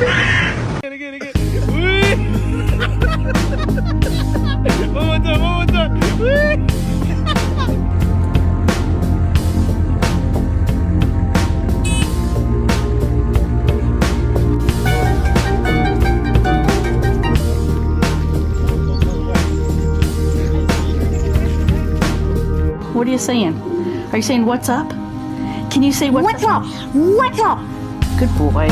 Again, again. Uy! One more time. Uy! What are you saying? Are you saying what's up? Can you say what's up? What's up? Good boy.